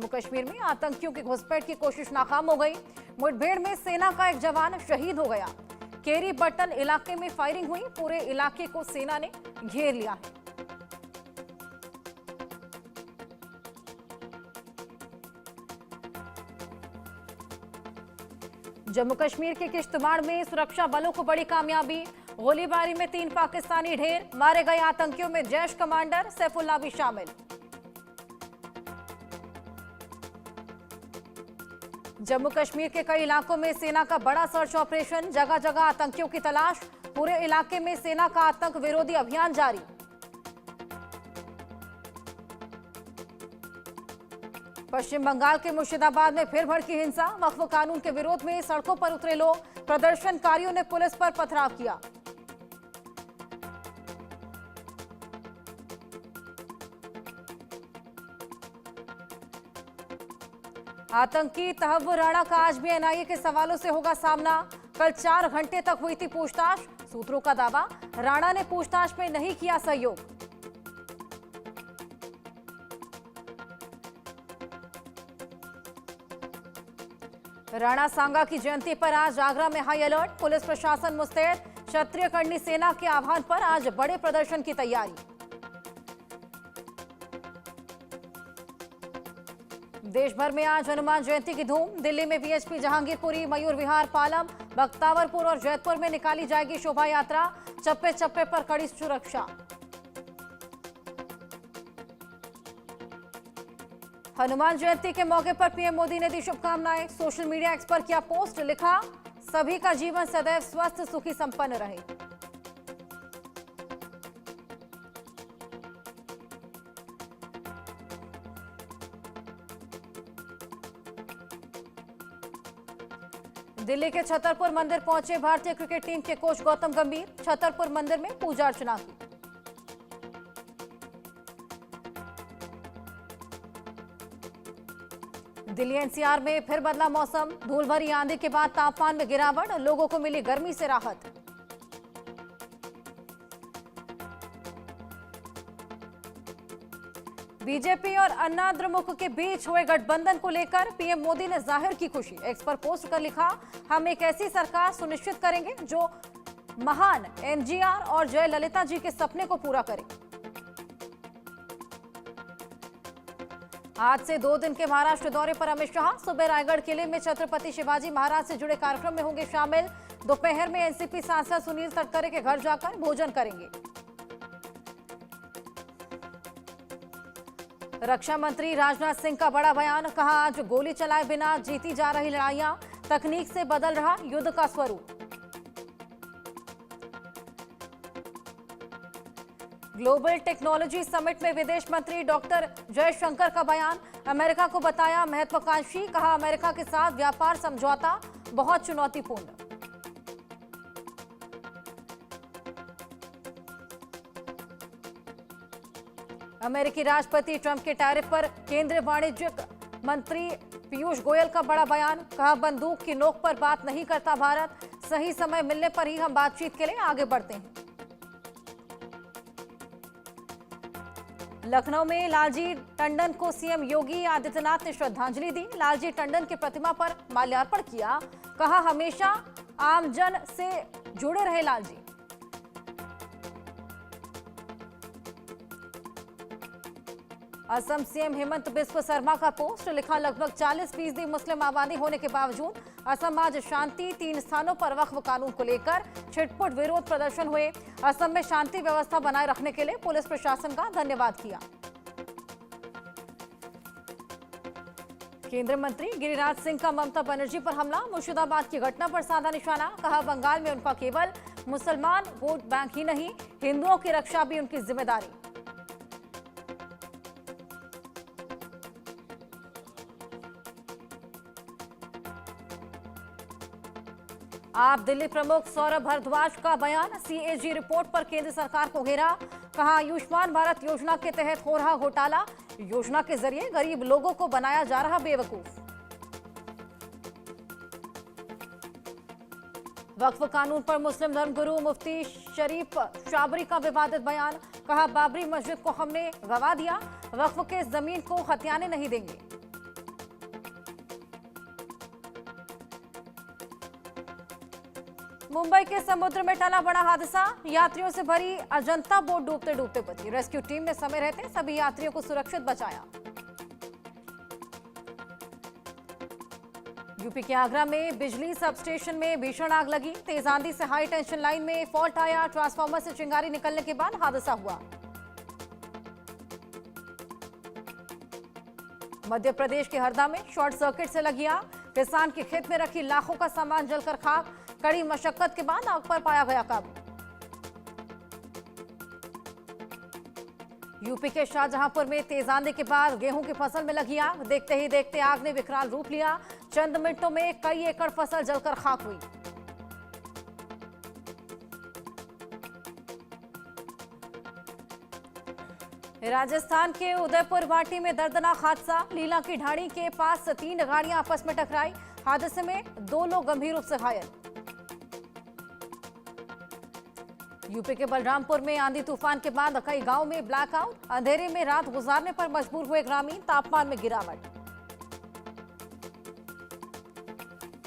जम्मू कश्मीर में आतंकियों की घुसपैठ की कोशिश नाकाम हो गई। मुठभेड़ में सेना का एक जवान शहीद हो गया। केरी बटन इलाके में फायरिंग हुई। पूरे इलाके को सेना ने घेर लिया है। जम्मू कश्मीर के किश्तवाड़ में सुरक्षा बलों को बड़ी कामयाबी। गोलीबारी में 3 पाकिस्तानी ढेर। मारे गए आतंकियों में जैश कमांडर सैफुल्लाह भी शामिल। जम्मू कश्मीर के कई इलाकों में सेना का बड़ा सर्च ऑपरेशन। जगह जगह आतंकियों की तलाश। पूरे इलाके में सेना का आतंक विरोधी अभियान जारी। पश्चिम बंगाल के मुर्शिदाबाद में फिर भड़की हिंसा। वक्फ कानून के विरोध में सड़कों पर उतरे लोग। प्रदर्शनकारियों ने पुलिस पर पथराव किया। आतंकी तहव्वुर राणा का आज भी एनआईए के सवालों से होगा सामना। कल 4 घंटे तक हुई थी पूछताछ। सूत्रों का दावा, राणा ने पूछताछ में नहीं किया सहयोग। राणा सांगा की जयंती पर आज आगरा में हाई अलर्ट। पुलिस प्रशासन मुस्तैद। क्षत्रिय कर्णी सेना के आह्वान पर आज बड़े प्रदर्शन की तैयारी। देश भर में आज हनुमान जयंती की धूम। दिल्ली में वीएचपी जहांगीरपुरी, मयूर विहार, पालम, बख्तावरपुर और जैतपुर में निकाली जाएगी शोभा यात्रा। चप्पे चप्पे पर कड़ी सुरक्षा। हनुमान जयंती के मौके पर पीएम मोदी ने दी शुभकामनाएं। सोशल मीडिया एक्स पर किया पोस्ट। लिखा, सभी का जीवन सदैव स्वस्थ सुखी संपन्न रहे। दिल्ली के छतरपुर मंदिर पहुंचे भारतीय क्रिकेट टीम के कोच गौतम गंभीर। छतरपुर मंदिर में पूजा अर्चना की। दिल्ली एनसीआर में फिर बदला मौसम। धूल भरी आंधी के बाद तापमान में गिरावट। लोगों को मिली गर्मी से राहत। बीजेपी और अन्ना द्रमुक के बीच हुए गठबंधन को लेकर पीएम मोदी ने जाहिर की खुशी। एक्स पर पोस्ट कर लिखा, हम एक ऐसी सरकार सुनिश्चित करेंगे जो महान एमजीआर और जयललिता जी के सपने को पूरा करे। आज से 2 दिन के महाराष्ट्र दौरे पर अमित शाह। सुबह रायगढ़ किले में छत्रपति शिवाजी महाराज से जुड़े कार्यक्रम में होंगे शामिल। दोपहर में एनसीपी सांसद सुनील तटकरे के घर जाकर भोजन करेंगे। रक्षा मंत्री राजनाथ सिंह का बड़ा बयान। कहा, आज गोली चलाए बिना जीती जा रही लड़ाइयां। तकनीक से बदल रहा युद्ध का स्वरूप। ग्लोबल टेक्नोलॉजी समिट में विदेश मंत्री डॉक्टर जयशंकर का बयान। अमेरिका को बताया महत्वाकांक्षी। कहा, अमेरिका के साथ व्यापार समझौता बहुत चुनौतीपूर्ण। अमेरिकी राष्ट्रपति ट्रंप के टैरिफ पर केंद्रीय वाणिज्यिक मंत्री पीयूष गोयल का बड़ा बयान। कहा, बंदूक की नोक पर बात नहीं करता भारत। सही समय मिलने पर ही हम बातचीत के लिए आगे बढ़ते हैं। लखनऊ में लालजी टंडन को सीएम योगी आदित्यनाथ ने श्रद्धांजलि दी। लालजी टंडन की प्रतिमा पर माल्यार्पण किया। कहा, हमेशा आमजन से जुड़े रहे लालजी। असम सीएम हेमंत बिस्व शर्मा का पोस्ट। लिखा, लगभग 40% मुस्लिम आबादी होने के बावजूद असम आज शांति। 3 स्थानों पर वक्फ कानून को लेकर छिटपुट विरोध प्रदर्शन हुए। असम में शांति व्यवस्था बनाए रखने के लिए पुलिस प्रशासन का धन्यवाद किया। केंद्रीय मंत्री गिरिराज सिंह का ममता बनर्जी पर हमला। मुर्शिदाबाद की घटना पर साधा निशाना। कहा, बंगाल में उनका केवल मुसलमान वोट बैंक ही नहीं, हिंदुओं की रक्षा भी उनकी जिम्मेदारी। आप दिल्ली प्रमुख सौरभ भारद्वाज का बयान। सीएजी रिपोर्ट पर केंद्र सरकार को घेरा। कहा, आयुष्मान भारत योजना के तहत हो रहा घोटाला। योजना के जरिए गरीब लोगों को बनाया जा रहा बेवकूफ। वक्फ कानून पर मुस्लिम धर्मगुरु मुफ्ती शरीफ शाबरी का विवादित बयान। कहा, बाबरी मस्जिद को हमने गवा दिया, वक्फ के जमीन को हथियाने नहीं देंगे। मुंबई के समुद्र में टला बड़ा हादसा, यात्रियों से भरी अजंता बोट डूबते डूबते बची। रेस्क्यू टीम ने समय रहते सभी यात्रियों को सुरक्षित बचाया। यूपी के आगरा में बिजली सब स्टेशन में भीषण आग लगी। तेज आंधी से हाई टेंशन लाइन में फॉल्ट आया। ट्रांसफार्मर से चिंगारी निकलने के बाद हादसा हुआ। मध्य प्रदेश के हरदा में शॉर्ट सर्किट से लगी आग। किसान के खेत में रखी लाखों का सामान जलकर खाक। कड़ी मशक्कत के बाद आग पर पाया गया काबू। यूपी के शाहजहांपुर में तेज आंधी के बाद गेहूं की फसल में लगी आग। देखते ही देखते आग ने विकराल रूप लिया। चंद मिनटों में कई एकड़ फसल जलकर खाक हुई। राजस्थान के उदयपुर भाटी में दर्दनाक हादसा। लीला की ढाणी के पास 3 गाड़ियां आपस में टकराई। हादसे में 2 लोग गंभीर रूप से घायल। यूपी के बलरामपुर में आंधी तूफान के बाद कई गांव में ब्लैकआउट। अंधेरे में रात गुजारने पर मजबूर हुए ग्रामीण। तापमान में गिरावट।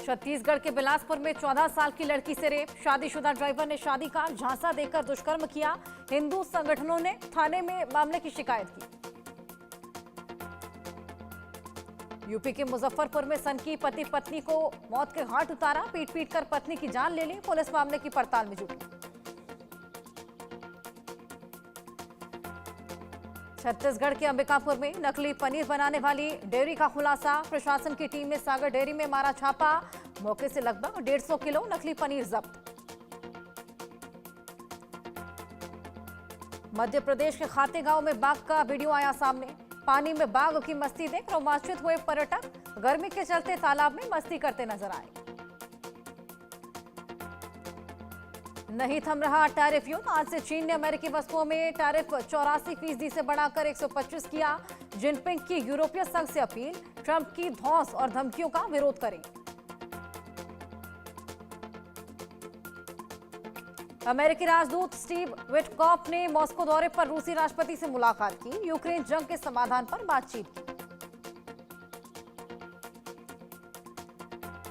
छत्तीसगढ़ के बिलासपुर में 14 साल की लड़की से रेप। शादीशुदा ड्राइवर ने शादी का झांसा देकर दुष्कर्म किया। हिंदू संगठनों ने थाने में मामले की शिकायत की। यूपी के मुजफ्फरपुर में सनकी पति पत्नी को मौत के घाट उतारा। पीट पीट कर पत्नी की जान ले ली। पुलिस मामले की पड़ताल में जुटी। छत्तीसगढ़ के अंबिकापुर में नकली पनीर बनाने वाली डेयरी का खुलासा। प्रशासन की टीम ने सागर डेयरी में मारा छापा। मौके से लगभग 150 किलो नकली पनीर जब्त। मध्य प्रदेश के खाते गांव में बाघ का वीडियो आया सामने। पानी में बाघ की मस्ती देख रोमांचित हुए पर्यटक। गर्मी के चलते तालाब में मस्ती करते नजर आए। नहीं थम रहा टैरिफ युद्ध। आज से चीन ने अमेरिकी वस्तुओं में टैरिफ 84% से बढ़ाकर 125 किया। जिनपिंग की यूरोपीय संघ से अपील। ट्रंप की धौंस और धमकियों का विरोध करें। अमेरिकी राजदूत स्टीव विटकॉफ ने मॉस्को दौरे पर रूसी राष्ट्रपति से मुलाकात की। यूक्रेन जंग के समाधान पर बातचीत की।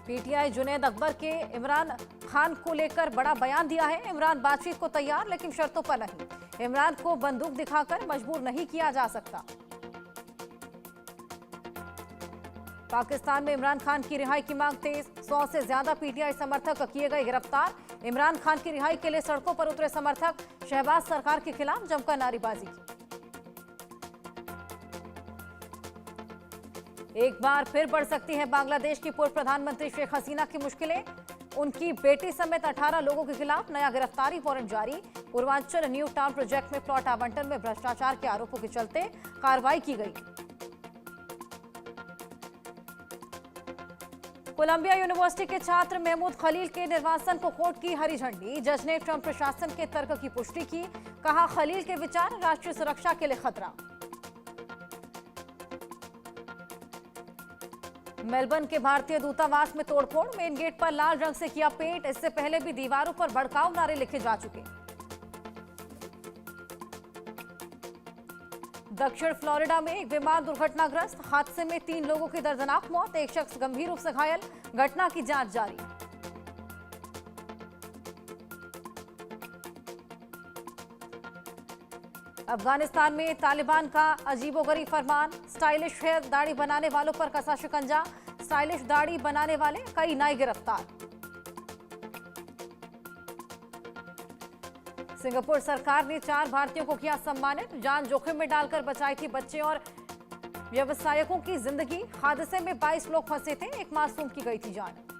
पीटीआई जुनैद अकबर के इमरान खान को लेकर बड़ा बयान दिया है। इमरान बातचीत को तैयार लेकिन शर्तों पर नहीं। इमरान को बंदूक दिखाकर मजबूर नहीं किया जा सकता। पाकिस्तान में इमरान खान की रिहाई की मांग तेज। 100 से ज्यादा पीटीआई समर्थक किए गए गिरफ्तार। इमरान खान की रिहाई के लिए सड़कों पर उतरे समर्थक। शहबाज सरकार के खिलाफ जमकर नारेबाजी की। एक बार फिर बढ़ सकती है बांग्लादेश की पूर्व प्रधानमंत्री शेख हसीना की मुश्किलें। उनकी बेटी समेत 18 लोगों के खिलाफ नया गिरफ्तारी वारंट जारी। पूर्वांचल न्यू टाउन प्रोजेक्ट में प्लॉट आवंटन में भ्रष्टाचार के आरोपों के चलते कार्रवाई की गई। कोलंबिया यूनिवर्सिटी के छात्र महमूद खलील के निर्वासन को कोर्ट की हरी झंडी। जज ने ट्रंप प्रशासन के तर्क की पुष्टि की। कहा खलील के विचार राष्ट्रीय सुरक्षा के लिए खतरा। मेलबर्न के भारतीय दूतावास में तोड़फोड़। मेन गेट पर लाल रंग से किया पेंट। इससे पहले भी दीवारों पर भड़काऊ नारे लिखे जा चुके। दक्षिण फ्लोरिडा में एक विमान दुर्घटनाग्रस्त। हादसे में 3 लोगों की दर्दनाक मौत। एक शख्स गंभीर रूप से घायल। घटना की जांच जारी। अफगानिस्तान में तालिबान का अजीबोगरीब फरमान। स्टाइलिश हेयर दाढ़ी बनाने वालों पर कसा शिकंजा। स्टाइलिश दाढ़ी बनाने वाले कई नए गिरफ्तार। सिंगापुर सरकार ने 4 भारतीयों को किया सम्मानित। जान जोखिम में डालकर बचाई थी बच्चे और व्यवसायिकों की जिंदगी। हादसे में 22 लोग फंसे थे। एक मासूम की गई थी जान।